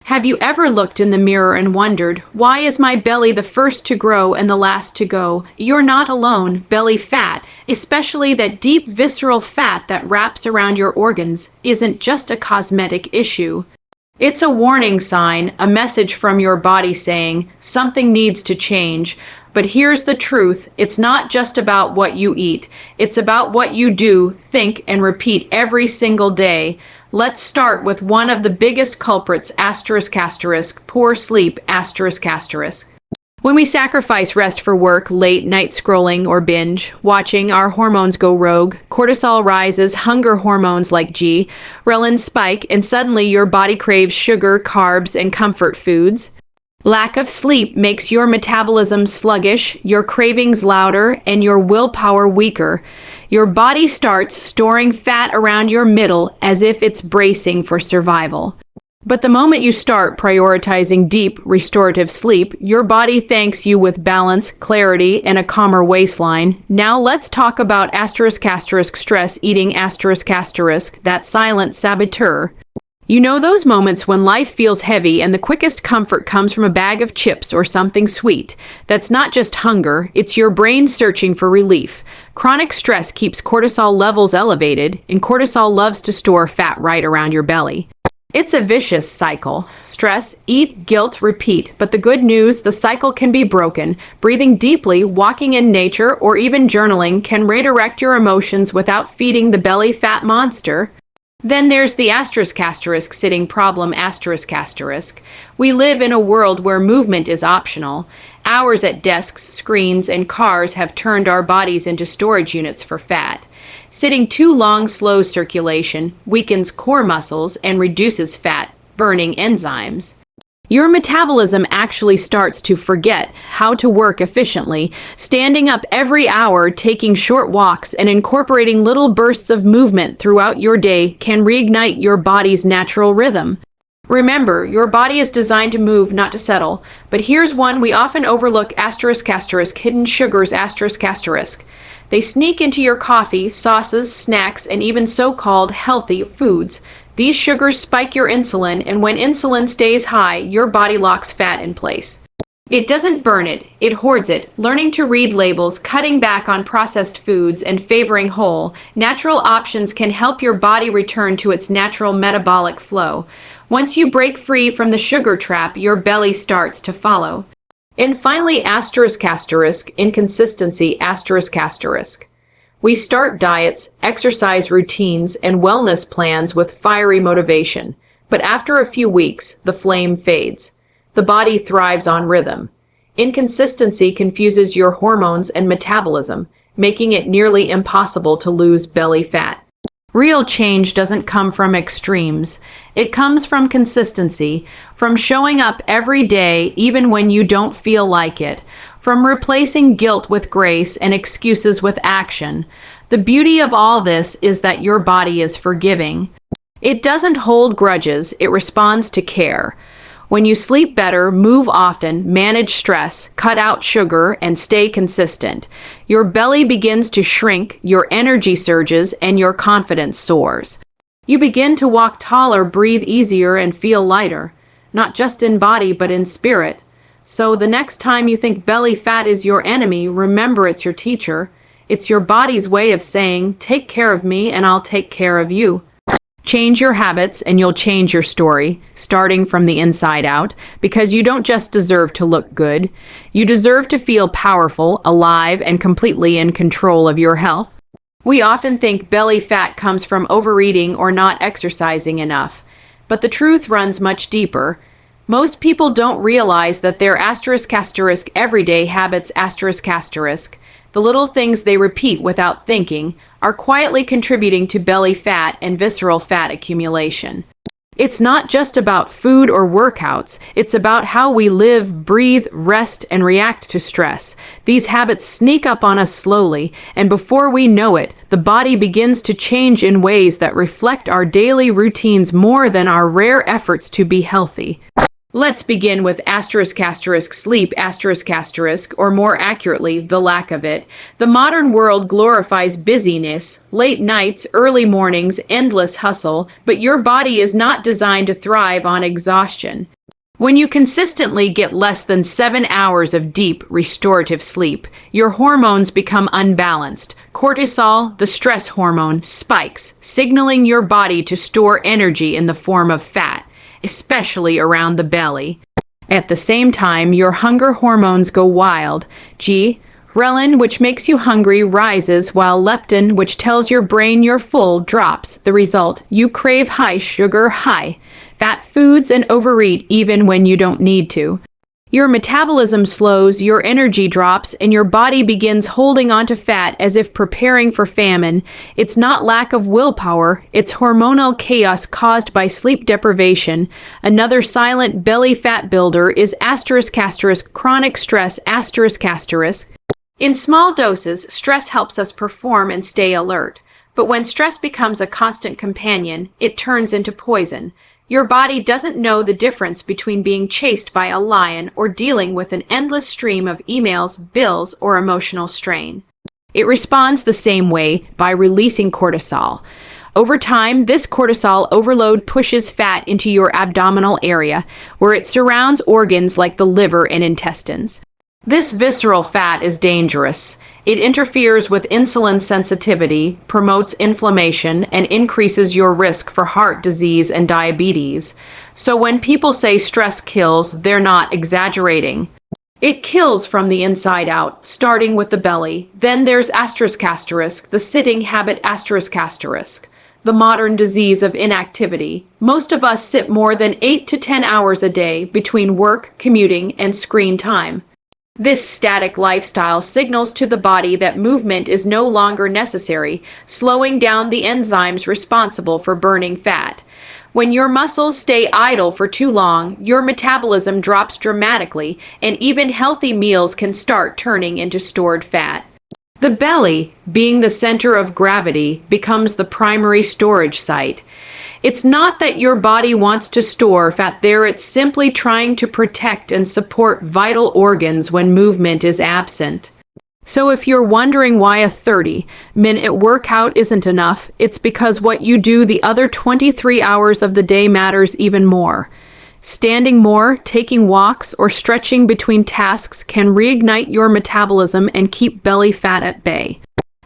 Have you ever looked in the mirror and wondered, why is my belly the first to grow and the last to go? You're not alone. Belly fat, especially that deep visceral fat that wraps around your organs, isn't just a cosmetic issue. It's a warning sign, a message from your body saying, something needs to change. But here's the truth, it's not just about what you eat. It's about what you do, think, and repeat every single day. Let's start with one of the biggest culprits, poor sleep, When we sacrifice rest for work, late night scrolling or binge watching, our hormones go rogue. Cortisol rises, hunger hormones like ghrelin spike, and suddenly your body craves sugar, carbs, and comfort foods. Lack of sleep makes your metabolism sluggish, your cravings louder, and your willpower weaker. Your body starts storing fat around your middle as if it's bracing for survival. But the moment you start prioritizing deep, restorative sleep, your body thanks you with balance, clarity, and a calmer waistline. Now let's talk about stress eating that silent saboteur. You know those moments when life feels heavy and the quickest comfort comes from a bag of chips or something sweet. That's not just hunger, it's your brain searching for relief. Chronic stress keeps cortisol levels elevated, and cortisol loves to store fat right around your belly. It's a vicious cycle. Stress, eat, guilt, repeat. But the good news, the cycle can be broken. Breathing deeply, walking in nature, or even journaling can redirect your emotions without feeding the belly fat monster. Then there's the sitting problem. We live in a world where movement is optional. Hours at desks, screens, and cars have turned our bodies into storage units for fat. Sitting too long slows circulation, weakens core muscles, and reduces fat burning enzymes. Your metabolism actually starts to forget how to work efficiently. Standing up every hour, taking short walks, and incorporating little bursts of movement throughout your day can reignite your body's natural rhythm. Remember, your body is designed to move, not to settle. But here's one we often overlook, hidden sugars, They sneak into your coffee, sauces, snacks, and even so-called healthy foods. These sugars spike your insulin, and when insulin stays high, your body locks fat in place. It doesn't burn it, it hoards it, learning to read labels, cutting back on processed foods, and favoring whole, natural options can help your body return to its natural metabolic flow. Once you break free from the sugar trap, your belly starts to follow. And finally, inconsistency, We start diets, exercise routines, and wellness plans with fiery motivation. But after a few weeks, the flame fades. The body thrives on rhythm. Inconsistency confuses your hormones and metabolism, making it nearly impossible to lose belly fat. Real change doesn't come from extremes. It comes from consistency, from showing up every day even when you don't feel like it, from replacing guilt with grace and excuses with action. The beauty of all this is that your body is forgiving. It doesn't hold grudges, it responds to care. When you sleep better, move often, manage stress, cut out sugar, and stay consistent, your belly begins to shrink, your energy surges, and your confidence soars. You begin to walk taller, breathe easier, and feel lighter, not just in body but in spirit. So the next time you think belly fat is your enemy, remember it's your teacher. It's your body's way of saying, take care of me and I'll take care of you. Change your habits and you'll change your story, starting from the inside out, because you don't just deserve to look good. You deserve to feel powerful, alive, and completely in control of your health. We often think belly fat comes from overeating or not exercising enough, but the truth runs much deeper. Most people don't realize that their everyday habits the little things they repeat without thinking, are quietly contributing to belly fat and visceral fat accumulation. It's not just about food or workouts, it's about how we live, breathe, rest, and react to stress. These habits sneak up on us slowly, and before we know it, the body begins to change in ways that reflect our daily routines more than our rare efforts to be healthy. Let's begin with sleep, or more accurately, the lack of it. The modern world glorifies busyness, late nights, early mornings, endless hustle, but your body is not designed to thrive on exhaustion. When you consistently get less than 7 hours of deep, restorative sleep, your hormones become unbalanced. Cortisol, the stress hormone, spikes, signaling your body to store energy in the form of fat, especially around the belly. At the same time, your hunger hormones go wild. Ghrelin, which makes you hungry, rises, while leptin, which tells your brain you're full, drops. The result, you crave high sugar, high fat foods and overeat even when you don't need to. Your metabolism slows, your energy drops, and your body begins holding onto fat as if preparing for famine. It's not lack of willpower, it's hormonal chaos caused by sleep deprivation. Another silent belly fat builder is chronic stress ***. In small doses, stress helps us perform and stay alert. But when stress becomes a constant companion, it turns into poison. Your body doesn't know the difference between being chased by a lion or dealing with an endless stream of emails, bills, or emotional strain. It responds the same way, by releasing cortisol. Over time, this cortisol overload pushes fat into your abdominal area, where it surrounds organs like the liver and intestines. This visceral fat is dangerous. It interferes with insulin sensitivity, promotes inflammation, and increases your risk for heart disease and diabetes. So when people say stress kills, they're not exaggerating. It kills from the inside out, starting with the belly. Then there's the sitting habit ***, the modern disease of inactivity. Most of us sit more than 8 to 10 hours a day between work, commuting, and screen time. This static lifestyle signals to the body that movement is no longer necessary, slowing down the enzymes responsible for burning fat. When your muscles stay idle for too long, your metabolism drops dramatically, and even healthy meals can start turning into stored fat. The belly, being the center of gravity, becomes the primary storage site. It's not that your body wants to store fat there, it's simply trying to protect and support vital organs when movement is absent. So if you're wondering why a 30-minute workout isn't enough, it's because what you do the other 23 hours of the day matters even more. Standing more, taking walks, or stretching between tasks can reignite your metabolism and keep belly fat at bay.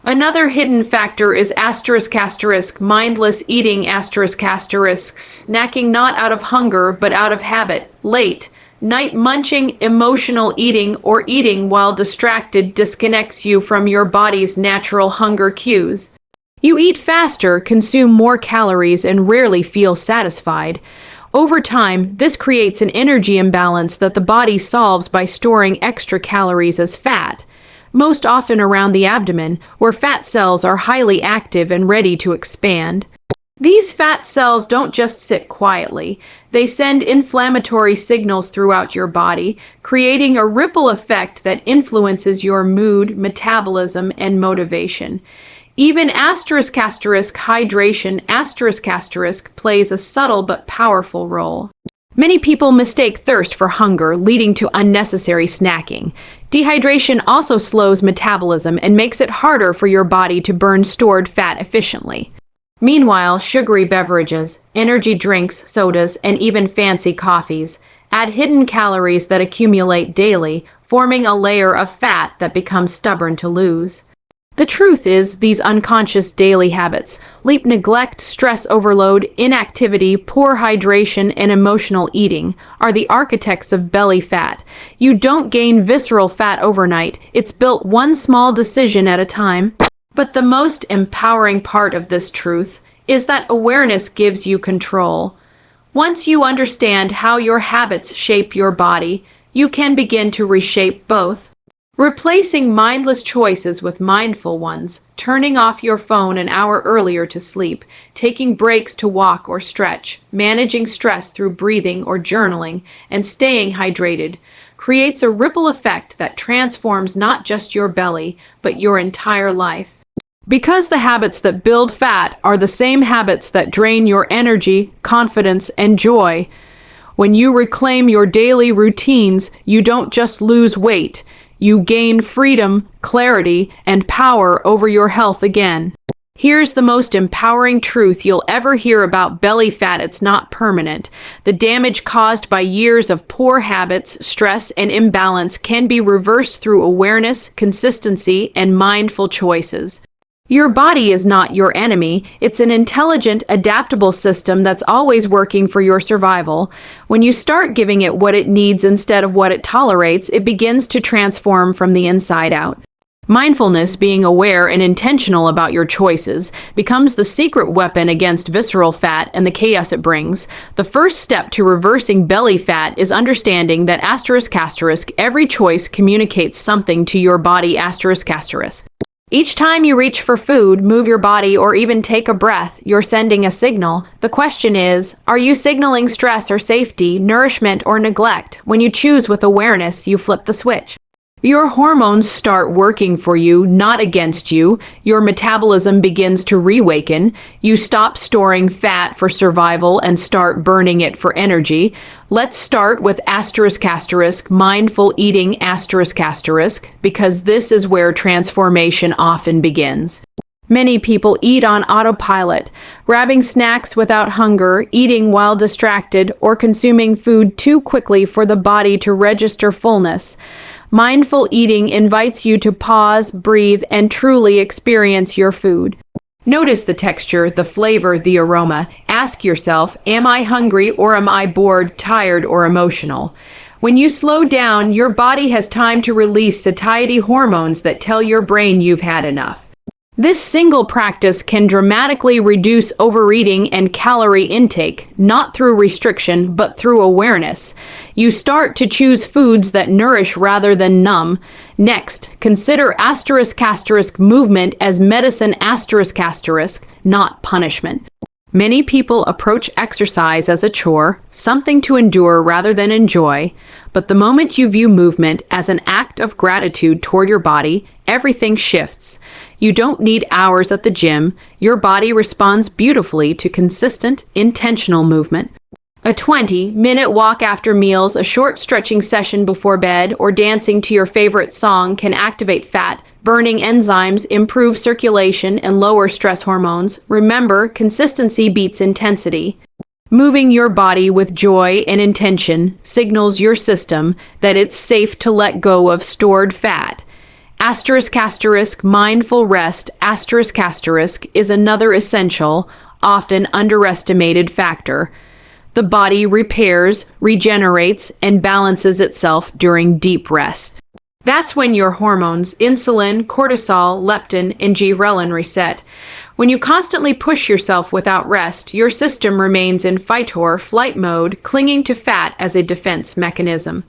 Another hidden factor is mindless eating snacking not out of hunger but out of habit, late night munching, emotional eating, or eating while distracted disconnects you from your body's natural hunger cues. You eat faster, consume more calories, and rarely feel satisfied. Over time, this creates an energy imbalance that the body solves by storing extra calories as fat, most often around the abdomen, where fat cells are highly active and ready to expand. These fat cells don't just sit quietly. They send inflammatory signals throughout your body, creating a ripple effect that influences your mood, metabolism, and motivation. Even hydration plays a subtle but powerful role. Many people mistake thirst for hunger, leading to unnecessary snacking. Dehydration also slows metabolism and makes it harder for your body to burn stored fat efficiently. Meanwhile, sugary beverages, energy drinks, sodas, and even fancy coffees add hidden calories that accumulate daily, forming a layer of fat that becomes stubborn to lose. The truth is, these unconscious daily habits, sleep neglect, stress overload, inactivity, poor hydration, and emotional eating, are the architects of belly fat. You don't gain visceral fat overnight. It's built one small decision at a time. But the most empowering part of this truth is that awareness gives you control. Once you understand how your habits shape your body, you can begin to reshape both. Replacing mindless choices with mindful ones, turning off your phone an hour earlier to sleep, taking breaks to walk or stretch, managing stress through breathing or journaling, and staying hydrated, creates a ripple effect that transforms not just your belly, but your entire life. Because the habits that build fat are the same habits that drain your energy, confidence, and joy. When you reclaim your daily routines, you don't just lose weight. You gain freedom, clarity, and power over your health again. Here's the most empowering truth you'll ever hear about belly fat: it's not permanent. The damage caused by years of poor habits, stress, and imbalance can be reversed through awareness, consistency, and mindful choices. Your body is not your enemy. It's an intelligent, adaptable system that's always working for your survival. When you start giving it what it needs instead of what it tolerates, it begins to transform from the inside out. Mindfulness, being aware and intentional about your choices, becomes the secret weapon against visceral fat and the chaos it brings. The first step to reversing belly fat is understanding that every choice communicates something to your body. Each time you reach for food, move your body, or even take a breath, you're sending a signal. The question is, are you signaling stress or safety, nourishment or neglect? When you choose with awareness, you flip the switch. Your hormones start working for you, not against you. Your metabolism begins to reawaken. You stop storing fat for survival and start burning it for energy. Let's start with mindful eating because this is where transformation often begins. Many people eat on autopilot, grabbing snacks without hunger, eating while distracted, or consuming food too quickly for the body to register fullness. Mindful eating invites you to pause, breathe, and truly experience your food. Notice the texture, the flavor, the aroma. Ask yourself, am I hungry or am I bored, tired, or emotional? When you slow down, your body has time to release satiety hormones that tell your brain you've had enough. This single practice can dramatically reduce overeating and calorie intake, not through restriction, but through awareness. You start to choose foods that nourish rather than numb. Next, consider movement as medicine not punishment. Many people approach exercise as a chore, something to endure rather than enjoy, but the moment you view movement as an act of gratitude toward your body, everything shifts. You don't need hours at the gym. Your body responds beautifully to consistent, intentional movement. A 20-minute walk after meals, a short stretching session before bed, or dancing to your favorite song can activate fat-burning enzymes, improve circulation, and lower stress hormones. Remember, consistency beats intensity. Moving your body with joy and intention signals your system that it's safe to let go of stored fat. Mindful rest is another essential, often underestimated factor. The body repairs, regenerates, and balances itself during deep rest. That's when your hormones, insulin, cortisol, leptin, and ghrelin reset. When you constantly push yourself without rest, your system remains in fight or flight mode, clinging to fat as a defense mechanism.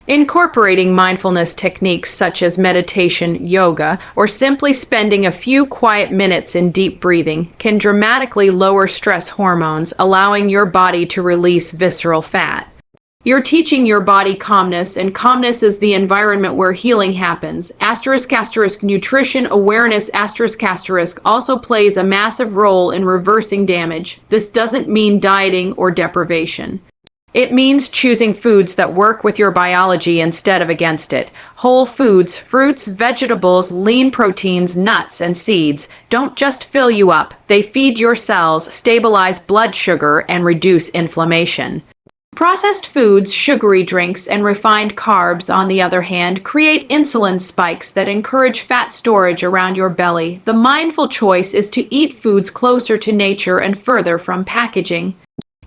Incorporating mindfulness techniques such as meditation, yoga, or simply spending a few quiet minutes in deep breathing can dramatically lower stress hormones, allowing your body to release visceral fat. You're teaching your body calmness, and calmness is the environment where healing happens. Nutrition awareness also plays a massive role in reversing damage. This doesn't mean dieting or deprivation. It means choosing foods that work with your biology instead of against it. Whole foods, fruits, vegetables, lean proteins, nuts, and seeds don't just fill you up. They feed your cells, stabilize blood sugar, and reduce inflammation. Processed foods, sugary drinks, and refined carbs, on the other hand, create insulin spikes that encourage fat storage around your belly. The mindful choice is to eat foods closer to nature and further from packaging.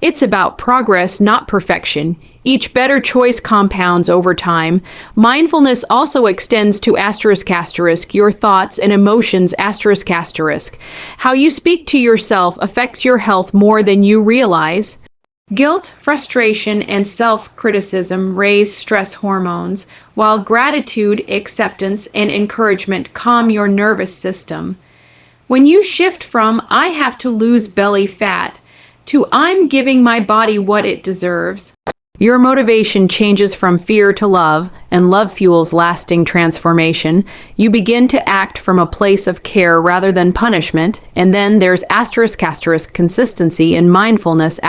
It's about progress, not perfection. Each better choice compounds over time. Mindfulness also extends to your thoughts and emotions How you speak to yourself affects your health more than you realize. Guilt, frustration, and self-criticism raise stress hormones, while gratitude, acceptance, and encouragement calm your nervous system. When you shift from "I have to lose belly fat" to "I'm giving my body what it deserves," your motivation changes from fear to love, and love fuels lasting transformation. You begin to act from a place of care rather than punishment, and then there's consistency in mindfulness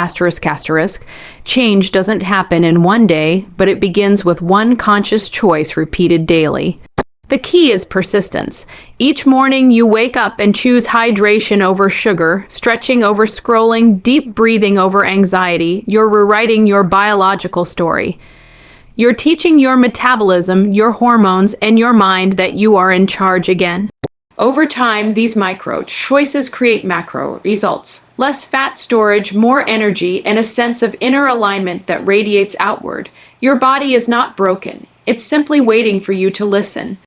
Change doesn't happen in one day, but it begins with one conscious choice repeated daily. The key is persistence. Each morning you wake up and choose hydration over sugar, stretching over scrolling, deep breathing over anxiety. You're rewriting your biological story. You're teaching your metabolism, your hormones, and your mind that you are in charge again. Over time, these micro choices create macro results. Less fat storage, more energy, and a sense of inner alignment that radiates outward. Your body is not broken. It's simply waiting for you to listen.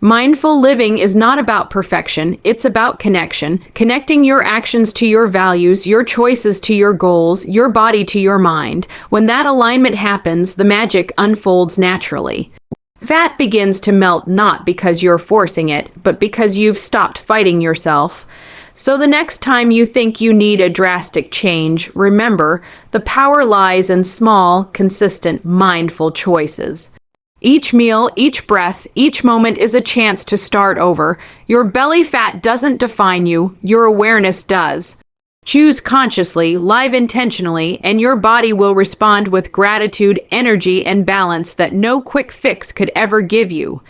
Mindful living is not about perfection, it's about connection, connecting your actions to your values, your choices to your goals, your body to your mind. When that alignment happens, the magic unfolds naturally. Fat begins to melt not because you're forcing it, but because you've stopped fighting yourself. So the next time you think you need a drastic change, remember, the power lies in small, consistent, mindful choices. Each meal, each breath, each moment is a chance to start over. Your belly fat doesn't define you, your awareness does. Choose consciously, live intentionally, and your body will respond with gratitude, energy, and balance that no quick fix could ever give you.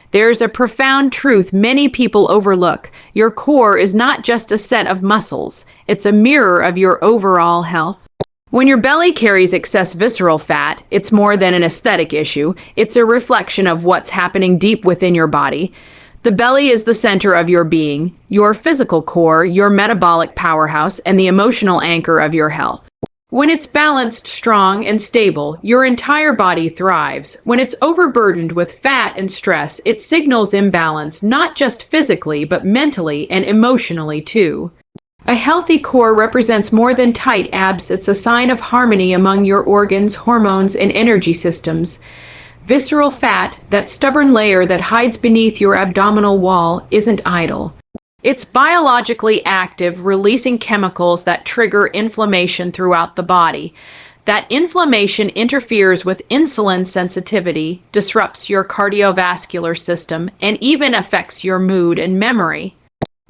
There's a profound truth many people overlook. Your core is not just a set of muscles, it's a mirror of your overall health. When your belly carries excess visceral fat, it's more than an aesthetic issue. It's a reflection of what's happening deep within your body. The belly is the center of your being, your physical core, your metabolic powerhouse, and the emotional anchor of your health. When it's balanced, strong, and stable, your entire body thrives. When it's overburdened with fat and stress, it signals imbalance, not just physically, but mentally and emotionally too. A healthy core represents more than tight abs. It's a sign of harmony among your organs, hormones, and energy systems. Visceral fat, that stubborn layer that hides beneath your abdominal wall, isn't idle. It's biologically active, releasing chemicals that trigger inflammation throughout the body. That inflammation interferes with insulin sensitivity, disrupts your cardiovascular system, and even affects your mood and memory.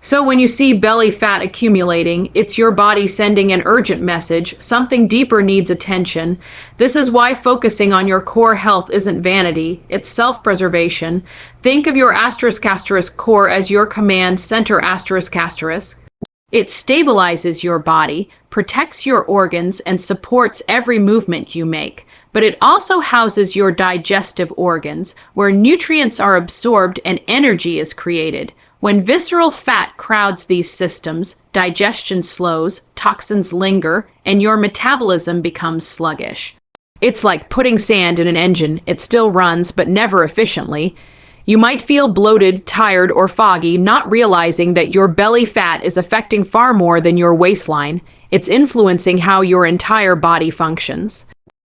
So when you see belly fat accumulating, it's your body sending an urgent message. Something deeper needs attention. This is why focusing on your core health isn't vanity, it's self-preservation. Think of your *** core as your command center ***. It stabilizes your body, protects your organs, and supports every movement you make. But it also houses your digestive organs, where nutrients are absorbed and energy is created. When visceral fat crowds these systems, digestion slows, toxins linger, and your metabolism becomes sluggish. It's like putting sand in an engine. It still runs, but never efficiently. You might feel bloated, tired, or foggy, not realizing that your belly fat is affecting far more than your waistline. It's influencing how your entire body functions.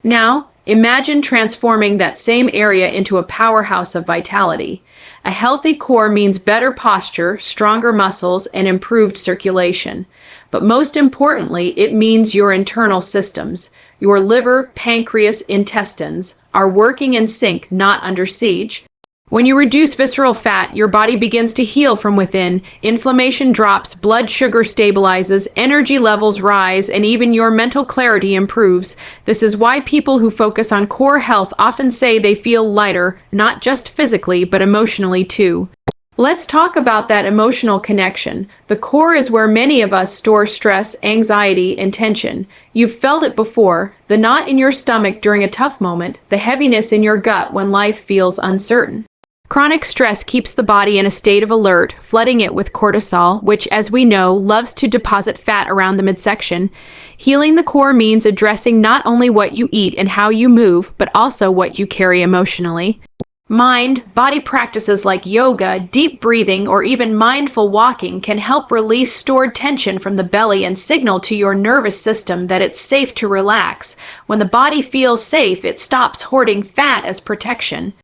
Now, imagine transforming that same area into a powerhouse of vitality. A healthy core means better posture, stronger muscles, and improved circulation. But most importantly, it means your internal systems, your liver, pancreas, intestines, are working in sync, not under siege. When you reduce visceral fat, your body begins to heal from within. Inflammation drops, blood sugar stabilizes, energy levels rise, and even your mental clarity improves. This is why people who focus on core health often say they feel lighter, not just physically, but emotionally too. Let's talk about that emotional connection. The core is where many of us store stress, anxiety, and tension. You've felt it before, the knot in your stomach during a tough moment, the heaviness in your gut when life feels uncertain. Chronic stress keeps the body in a state of alert, flooding it with cortisol, which, as we know, loves to deposit fat around the midsection. Healing the core means addressing not only what you eat and how you move, but also what you carry emotionally. Mind-body practices like yoga, deep breathing, or even mindful walking can help release stored tension from the belly and signal to your nervous system that it's safe to relax. When the body feels safe, it stops hoarding fat as protection.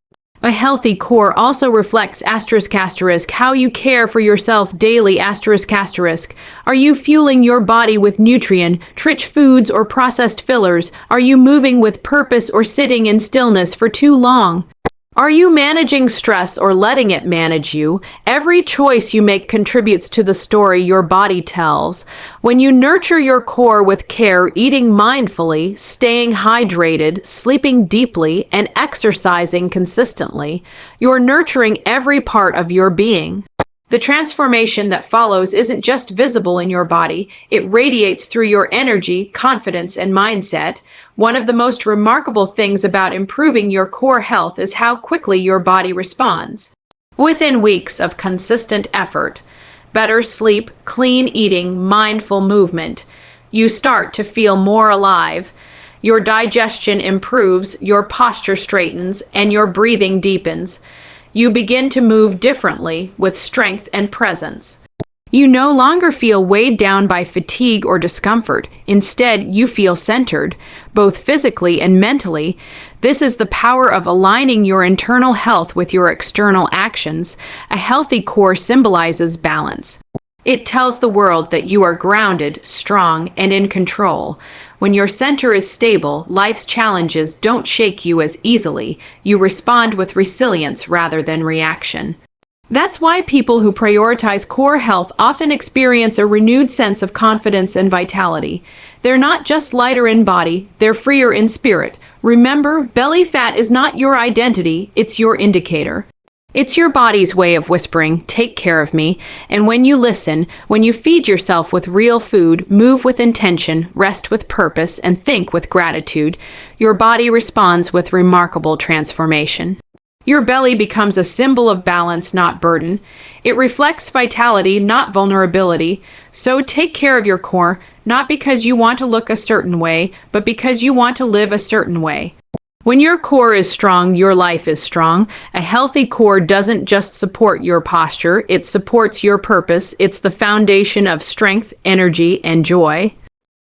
A healthy core also reflects *** how you care for yourself daily ***. Are you fueling your body with nutrient-rich foods or processed fillers? Are you moving with purpose or sitting in stillness for too long? Are you managing stress or letting it manage you? Every choice you make contributes to the story your body tells. When you nurture your core with care, eating mindfully, staying hydrated, sleeping deeply, and exercising consistently, you're nurturing every part of your being. The transformation that follows isn't just visible in your body, it radiates through your energy, confidence, and mindset. One of the most remarkable things about improving your core health is how quickly your body responds. Within weeks of consistent effort, better sleep, clean eating, mindful movement, you start to feel more alive. Your digestion improves, your posture straightens, and your breathing deepens. You begin to move differently with strength and presence. You no longer feel weighed down by fatigue or discomfort. Instead, you feel centered, both physically and mentally. This is the power of aligning your internal health with your external actions. A healthy core symbolizes balance. It tells the world that you are grounded, strong, and in control. When your center is stable, life's challenges don't shake you as easily. You respond with resilience rather than reaction. That's why people who prioritize core health often experience a renewed sense of confidence and vitality. They're not just lighter in body, they're freer in spirit. Remember, belly fat is not your identity, it's your indicator. It's your body's way of whispering, "Take care of me." And when you listen, when you feed yourself with real food, move with intention, rest with purpose, and think with gratitude, your body responds with remarkable transformation. Your belly becomes a symbol of balance, not burden. It reflects vitality, not vulnerability. So take care of your core, not because you want to look a certain way, but because you want to live a certain way. When your core is strong, your life is strong. A healthy core doesn't just support your posture, it supports your purpose. It's the foundation of strength, energy, and joy.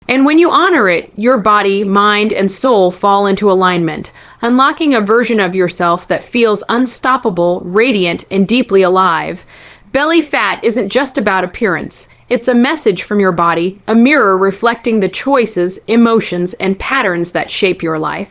And when you honor it, your body, mind, and soul fall into alignment, unlocking a version of yourself that feels unstoppable, radiant, and deeply alive. Belly fat isn't just about appearance. It's a message from your body, a mirror reflecting the choices, emotions, and patterns that shape your life.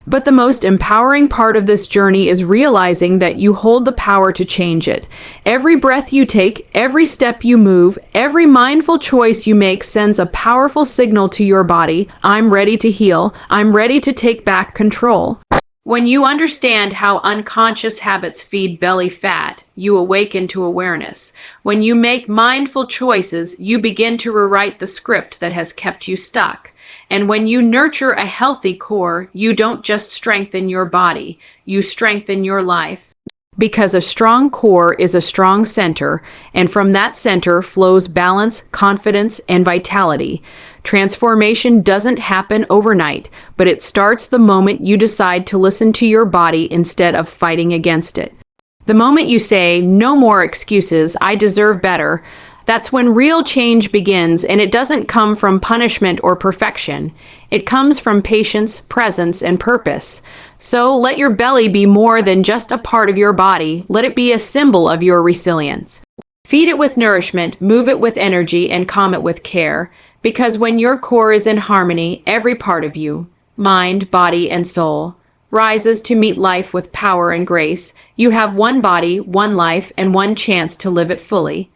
But the most empowering part of this journey is realizing that you hold the power to change it. Every breath you take, every step you move, every mindful choice you make sends a powerful signal to your body. I'm ready to heal. I'm ready to take back control. When you understand how unconscious habits feed belly fat, you awaken to awareness. When you make mindful choices, you begin to rewrite the script that has kept you stuck. And when you nurture a healthy core, you don't just strengthen your body, you strengthen your life. Because a strong core is a strong center, and from that center flows balance, confidence, and vitality. Transformation doesn't happen overnight, but it starts the moment you decide to listen to your body instead of fighting against it. The moment you say, "No more excuses, I deserve better," that's when real change begins, and it doesn't come from punishment or perfection. It comes from patience, presence, and purpose. So let your belly be more than just a part of your body. Let it be a symbol of your resilience. Feed it with nourishment, move it with energy, and calm it with care. Because when your core is in harmony, every part of you, mind, body, and soul, rises to meet life with power and grace. You have one body, one life, and one chance to live it fully.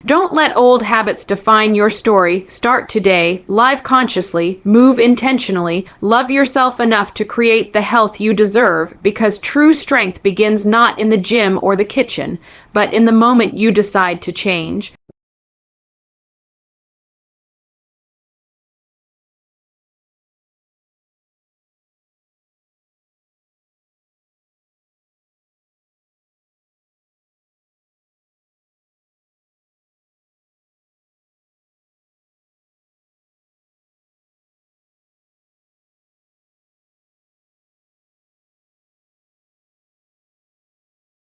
Don't let old habits define your story. Start today, live consciously, move intentionally, love yourself enough to create the health you deserve, because true strength begins not in the gym or the kitchen, but in the moment you decide to change.